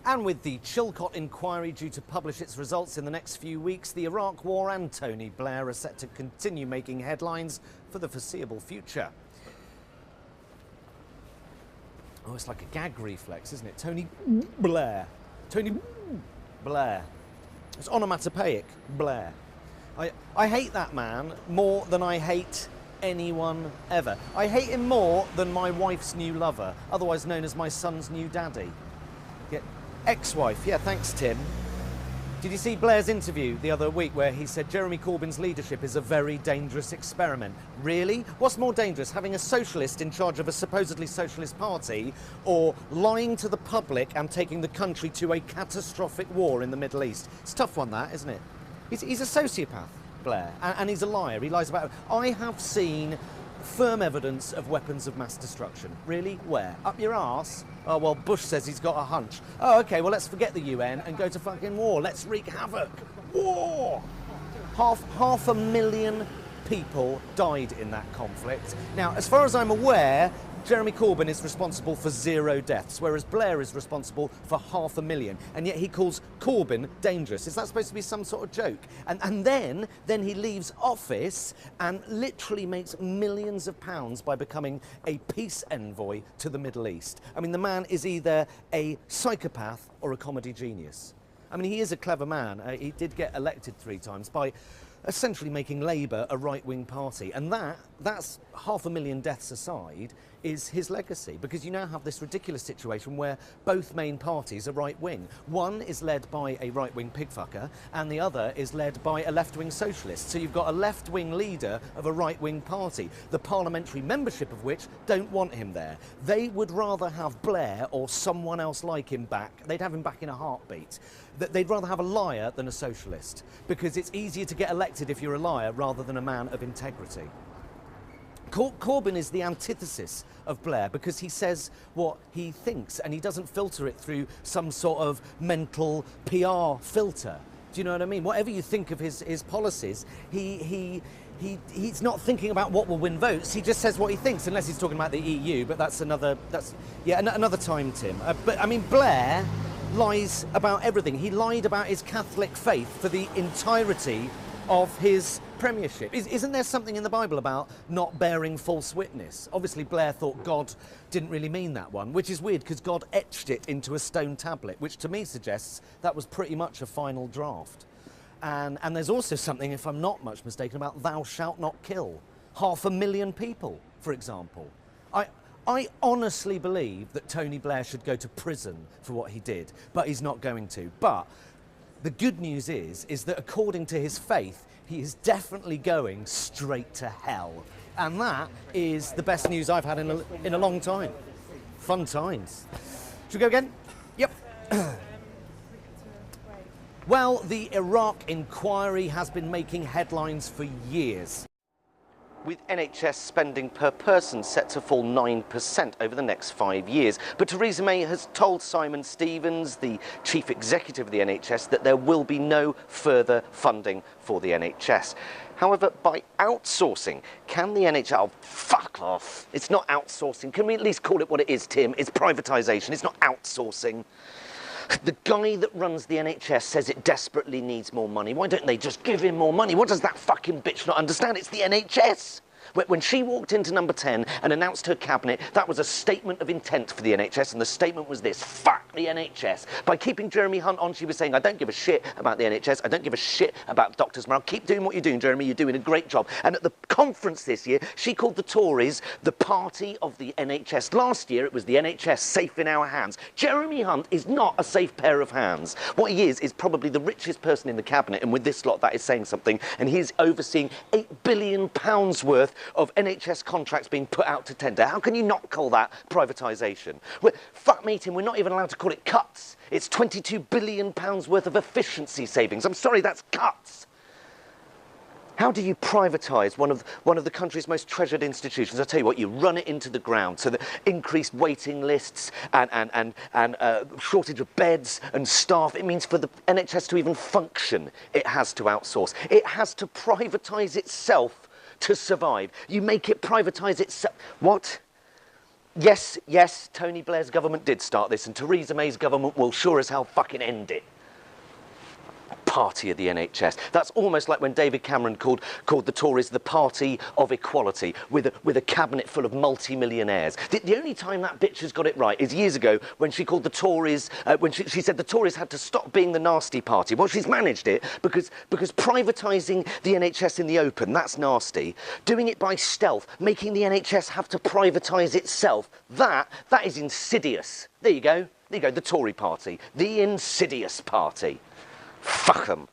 And with the Chilcot inquiry due to publish its results in the next few weeks, the Iraq War and Tony Blair are set to continue making headlines for the foreseeable future. Oh, it's like a gag reflex, isn't it? Tony Blair. Tony Blair. It's onomatopoeic, Blair. I hate that man more than I hate anyone ever. I hate him more than my wife's new lover, otherwise known as my son's new daddy. Yeah, ex-wife, yeah, thanks, Tim. Did you see Blair's interview the other week where he said Jeremy Corbyn's leadership is a very dangerous experiment? Really? What's more dangerous, having a socialist in charge of a supposedly socialist party, or lying to the public and taking the country to a catastrophic war in the Middle East? It's a tough one, that, isn't it? He's a sociopath, Blair, and he's a liar. He lies about it. I have seen firm evidence of weapons of mass destruction. Really? Where? Up your arse? Oh, well, Bush says he's got a hunch. Oh, OK, well, let's forget the UN and go to fucking war. Let's wreak havoc. War! Half 500,000 people died in that conflict. Now, as far as I'm aware, Jeremy Corbyn is responsible for 0 deaths, whereas Blair is responsible for 500,000, and yet he calls Corbyn dangerous. Is that supposed to be some sort of joke? And then he leaves office and literally makes millions of pounds by becoming a peace envoy to the Middle East. I mean, the man is either a psychopath or a comedy genius. I mean, he is a clever man. He did get elected 3 times by essentially making Labour a right-wing party. And that's 500,000 deaths aside, is his legacy, because you now have this ridiculous situation where both main parties are right-wing. One is led by a right-wing pigfucker, and the other is led by a left-wing socialist. So you've got a left-wing leader of a right-wing party, the parliamentary membership of which don't want him there. They would rather have Blair or someone else like him back. They'd have him back in a heartbeat. They'd rather have a liar than a socialist, because it's easier to get elected if you're a liar rather than a man of integrity. Corbyn is the antithesis of Blair because he says what he thinks and he doesn't filter it through some sort of mental PR filter. Do you know what I mean? Whatever you think of his policies, he's not thinking about what will win votes. He just says what he thinks, unless he's talking about the EU. But that's another time, Tim. But I mean, Blair lies about everything. He lied about his Catholic faith for the entirety of his premiership. Isn't there something in the Bible about not bearing false witness? Obviously, Blair thought God didn't really mean that one, which is weird because God etched it into a stone tablet, which to me suggests that was pretty much a final draft. And there's also something, if I'm not much mistaken, about thou shalt not kill. 500,000 people, for example. I honestly believe that Tony Blair should go to prison for what he did, but he's not going to. But the good news is that according to his faith, he is definitely going straight to hell. And that is the best news I've had in a long time. Fun times. Should we go again? Yep. Well, the Iraq inquiry has been making headlines for years, with NHS spending per person set to fall 9% over the next 5 years. But Theresa May has told Simon Stevens, the chief executive of the NHS, that there will be no further funding for the NHS. However, by outsourcing, can the NHS... Oh, fuck off. It's not outsourcing. Can we at least call it what it is, Tim? It's privatisation. It's not outsourcing. The guy that runs the NHS says it desperately needs more money. Why don't they just give him more money? What does that fucking bitch not understand? It's the NHS. When she walked into number 10 and announced her cabinet, that was a statement of intent for the NHS, and the statement was this: fuck the NHS. By keeping Jeremy Hunt on, she was saying, I don't give a shit about the NHS, I don't give a shit about doctors' morale. Keep doing what you're doing, Jeremy, you're doing a great job. And at the conference this year, she called the Tories the party of the NHS. Last year, it was the NHS safe in our hands. Jeremy Hunt is not a safe pair of hands. What he is probably the richest person in the cabinet, and with this lot, that is saying something, and he's overseeing £8 billion worth of NHS contracts being put out to tender. How can you not call that privatisation? Fuck me, Tim, we're not even allowed to call it cuts. It's £22 billion worth of efficiency savings. I'm sorry, that's cuts. How do you privatise one of the country's most treasured institutions? I'll tell you what, you run it into the ground so that increased waiting lists and shortage of beds and staff. It means for the NHS to even function, it has to outsource. It has to privatise itself to survive. You make it privatise itself. What? Yes, yes, Tony Blair's government did start this, and Theresa May's government will sure as hell fucking end it. Party of the NHS. That's almost like when David Cameron called the Tories the party of equality, with a cabinet full of multi-millionaires. The only time that bitch has got it right is years ago when she called the Tories, when she said the Tories had to stop being the nasty party. Well, she's managed it because privatising the NHS in the open, that's nasty. Doing it by stealth, making the NHS have to privatise itself, that is insidious. There you go, the Tory party, the insidious party. Fuck them.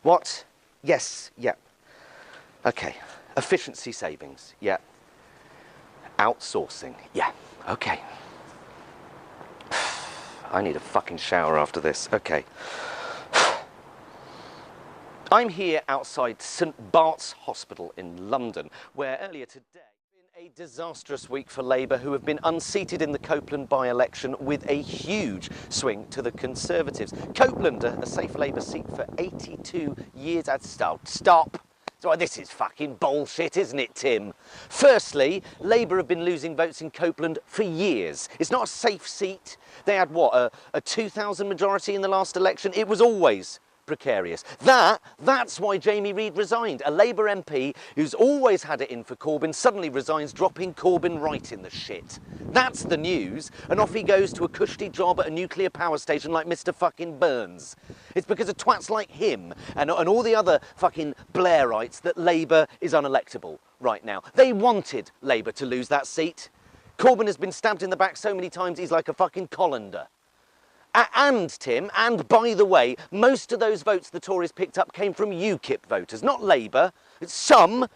What? Yes, yeah. Okay. Efficiency savings, yeah. Outsourcing, yeah. Okay. I need a fucking shower after this. Okay. I'm here outside St Bart's Hospital in London, where earlier today a disastrous week for Labour, who have been unseated in the Copeland by-election with a huge swing to the Conservatives. Copeland, a safe Labour seat for 82 years. Stop. So this is fucking bullshit, isn't it, Tim? Firstly, Labour have been losing votes in Copeland for years. It's not a safe seat. They had, what, a 2,000 majority in the last election? It was always precarious. That's why Jamie Reid resigned. A Labour MP who's always had it in for Corbyn suddenly resigns, dropping Corbyn right in the shit. That's the news, and off he goes to a cushy job at a nuclear power station like Mr. fucking Burns. It's because of twats like him and all the other fucking Blairites that Labour is unelectable right now. They wanted Labour to lose that seat. Corbyn has been stabbed in the back so many times he's like a fucking colander. And, Tim, and by the way, most of those votes the Tories picked up came from UKIP voters, not Labour. Some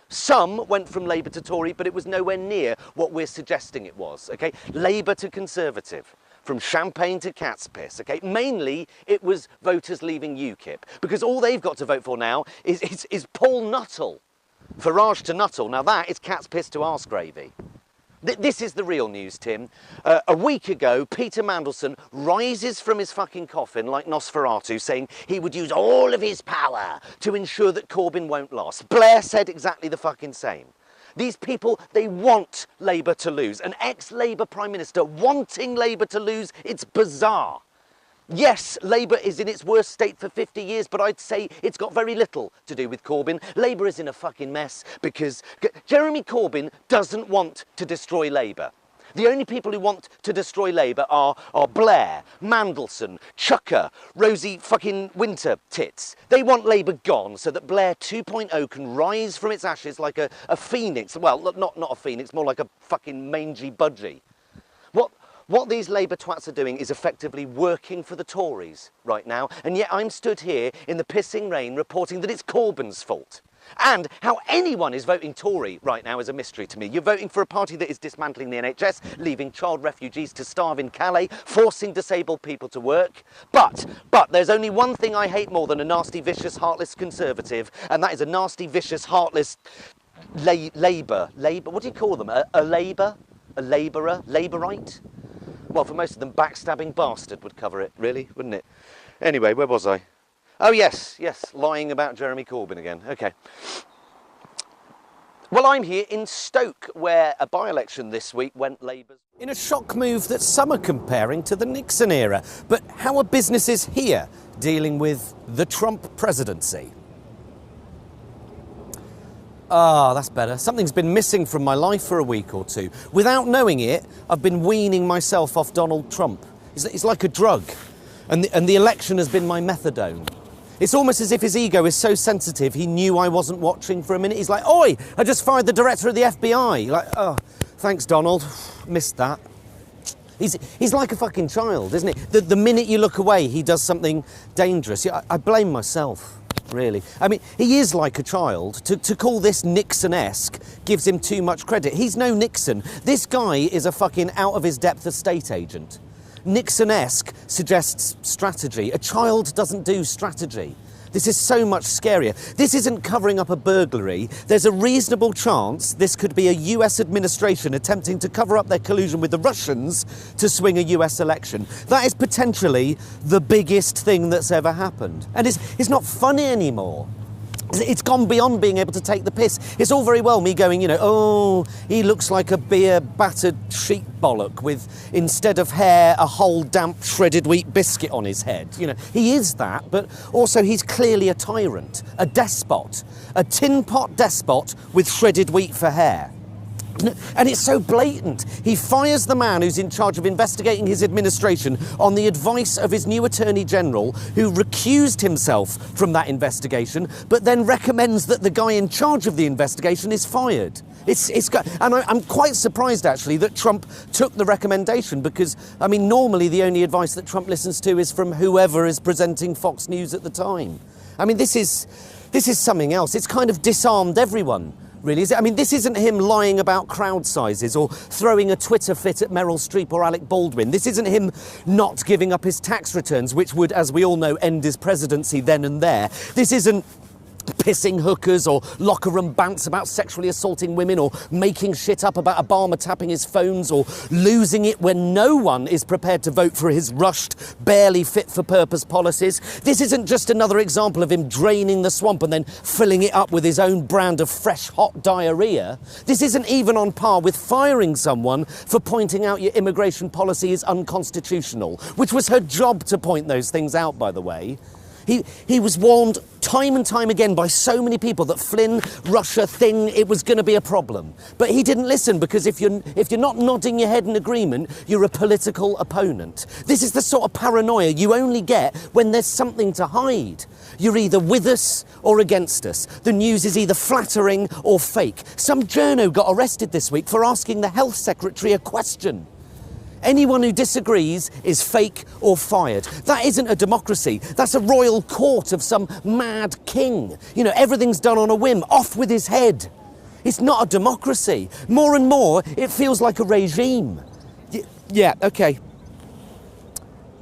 went from Labour to Tory, but it was nowhere near what we're suggesting it was, OK? Labour to Conservative, from champagne to cat's piss, OK? Mainly, it was voters leaving UKIP, because all they've got to vote for now is Paul Nuttall. Farage to Nuttall. Now that is cat's piss to arse gravy. This is the real news, Tim. A week ago, Peter Mandelson rises from his fucking coffin like Nosferatu, saying he would use all of his power to ensure that Corbyn won't last. Blair said exactly the fucking same. These people, they want Labour to lose. An ex-Labour Prime Minister wanting Labour to lose, it's bizarre. Yes, Labour is in its worst state for 50 years, but I'd say it's got very little to do with Corbyn. Labour is in a fucking mess because Jeremy Corbyn doesn't want to destroy Labour. The only people who want to destroy Labour are Blair, Mandelson, Chucker, Rosie fucking Winter-Tits. They want Labour gone so that Blair 2.0 can rise from its ashes like a phoenix. Well, not a phoenix, more like a fucking mangy budgie. What these Labour twats are doing is effectively working for the Tories right now, and yet I'm stood here in the pissing rain reporting that it's Corbyn's fault. And how anyone is voting Tory right now is a mystery to me. You're voting for a party that is dismantling the NHS, leaving child refugees to starve in Calais, forcing disabled people to work. But there's only one thing I hate more than a nasty, vicious, heartless Conservative, and that is a nasty, vicious, heartless Labour. What do you call them? A Labour? A Labourer? Labourite? Well, for most of them, backstabbing bastard would cover it, really, wouldn't it? Anyway, where was I? Oh, yes, lying about Jeremy Corbyn again. OK. Well, I'm here in Stoke, where a by-election this week went Labour's. In a shock move that some are comparing to the Nixon era. But how are businesses here dealing with the Trump presidency? Ah, that's better. Something's been missing from my life for a week or two. Without knowing it, I've been weaning myself off Donald Trump. It's like a drug. And the election has been my methadone. It's almost as if his ego is so sensitive he knew I wasn't watching for a minute. He's like, "Oi, I just fired the director of the FBI." Like, oh, thanks, Donald. Missed that. He's like a fucking child, isn't he? The minute you look away, he does something dangerous. I blame myself. Really. I mean, he is like a child. To call this Nixon-esque gives him too much credit. He's no Nixon. This guy is a fucking out-of-his-depth estate agent. Nixon-esque suggests strategy. A child doesn't do strategy. This is so much scarier. This isn't covering up a burglary. There's a reasonable chance this could be a US administration attempting to cover up their collusion with the Russians to swing a US election. That is potentially the biggest thing that's ever happened. And it's not funny anymore. It's gone beyond being able to take the piss. It's all very well me going, you know, oh, he looks like a beer-battered sheep bollock with, instead of hair, a whole damp shredded wheat biscuit on his head. You know, he is that, but also he's clearly a tyrant, a despot, a tin pot despot with shredded wheat for hair. And it's so blatant. He fires the man who's in charge of investigating his administration on the advice of his new Attorney General, who recused himself from that investigation, but then recommends that the guy in charge of the investigation is fired. And I'm quite surprised, actually, that Trump took the recommendation because, I mean, normally the only advice that Trump listens to is from whoever is presenting Fox News at the time. I mean, this is something else. It's kind of disarmed everyone. Really, is it? I mean, this isn't him lying about crowd sizes or throwing a Twitter fit at Meryl Streep or Alec Baldwin. This isn't him not giving up his tax returns, which would, as we all know, end his presidency then and there. This isn't pissing hookers or locker room bants about sexually assaulting women or making shit up about Obama tapping his phones or losing it when no one is prepared to vote for his rushed, barely fit-for-purpose policies. This isn't just another example of him draining the swamp and then filling it up with his own brand of fresh, hot diarrhea. This isn't even on par with firing someone for pointing out your immigration policy is unconstitutional, which was her job to point those things out, by the way. He was warned time and time again by so many people that Flynn, Russia thing, it was going to be a problem. But he didn't listen because if you're not nodding your head in agreement, you're a political opponent. This is the sort of paranoia you only get when there's something to hide. You're either with us or against us. The news is either flattering or fake. Some journo got arrested this week for asking the health secretary a question. Anyone who disagrees is fake or fired. That isn't a democracy. That's a royal court of some mad king. You know, everything's done on a whim, off with his head. It's not a democracy. More and more, it feels like a regime. Yeah, okay.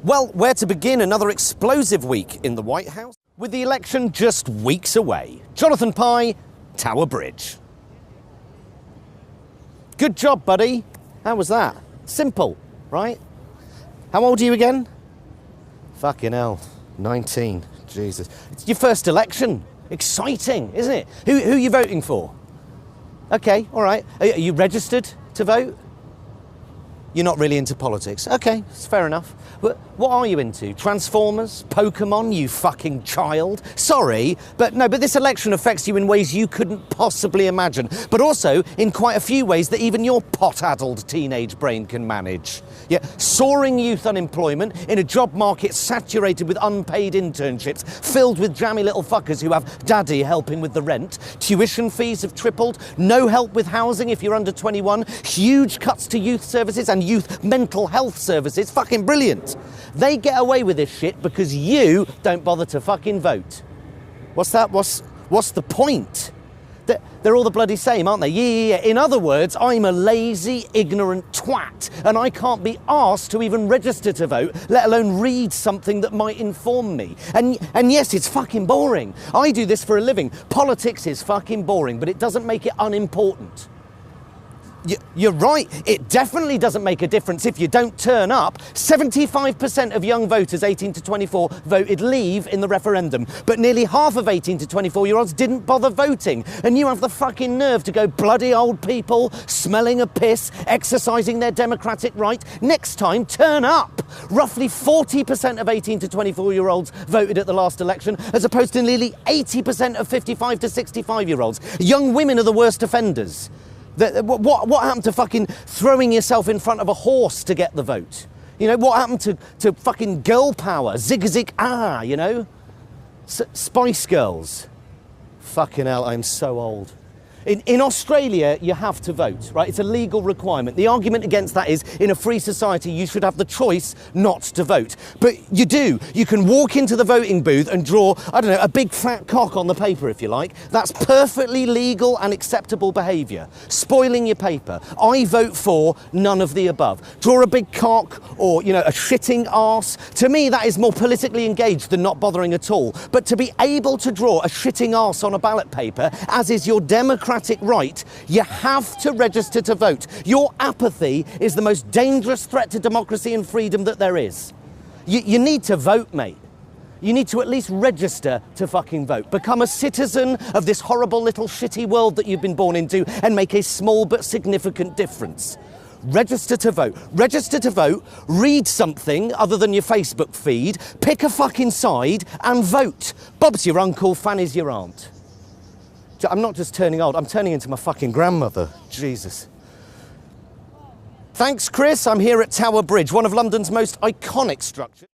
Well, where to begin another explosive week in the White House? With the election just weeks away. Jonathan Pie, Tower Bridge. Good job, buddy. How was that? Simple. Right? How old are you again? Fucking hell. 19. Jesus. It's your first election. Exciting, isn't it? Who are you voting for? Okay, all right. Are you registered to vote? You're not really into politics. Okay, it's fair enough. But what are you into? Transformers? Pokemon, you fucking child? Sorry, but this election affects you in ways you couldn't possibly imagine. But also in quite a few ways that even your pot-addled teenage brain can manage. Yeah, soaring youth unemployment in a job market saturated with unpaid internships, filled with jammy little fuckers who have daddy helping with the rent. Tuition fees have tripled. No help with housing if you're under 21. Huge cuts to youth services and youth mental health services. Fucking brilliant. They get away with this shit because you don't bother to fucking vote. What's that? What's the point? They're all the bloody same, aren't they? Yeah. In other words, I'm a lazy, ignorant twat, and I can't be asked to even register to vote, let alone read something that might inform me. And yes, it's fucking boring. I do this for a living. Politics is fucking boring, but it doesn't make it unimportant. You're right, it definitely doesn't make a difference if you don't turn up. 75% of young voters 18 to 24 voted leave in the referendum, but nearly half of 18 to 24-year-olds didn't bother voting. And you have the fucking nerve to go bloody old people, smelling a piss, exercising their democratic right. Next time, turn up. Roughly 40% of 18 to 24-year-olds voted at the last election, as opposed to nearly 80% of 55 to 65-year-olds. Young women are the worst offenders. What happened to fucking throwing yourself in front of a horse to get the vote? You know, what happened to fucking girl power? You know? Spice Girls. Fucking hell, I'm so old. In Australia, you have to vote, right? It's a legal requirement. The argument against that is, in a free society, you should have the choice not to vote. But you do. You can walk into the voting booth and draw, I don't know, a big fat cock on the paper, if you like. That's perfectly legal and acceptable behaviour. Spoiling your paper. I vote for none of the above. Draw a big cock or, you know, a shitting arse. To me, that is more politically engaged than not bothering at all. But to be able to draw a shitting arse on a ballot paper, as is your democratic right, you have to register to vote. Your apathy is the most dangerous threat to democracy and freedom that there is. You need to vote, mate. You need to at least register to fucking vote. Become a citizen of this horrible little shitty world that you've been born into and make a small but significant difference. Register to vote. Register to vote, read something other than your Facebook feed, pick a fucking side and vote. Bob's your uncle, Fanny's your aunt. I'm not just turning old, I'm turning into my fucking grandmother. Jesus. Thanks, Chris. I'm here at Tower Bridge, one of London's most iconic structures.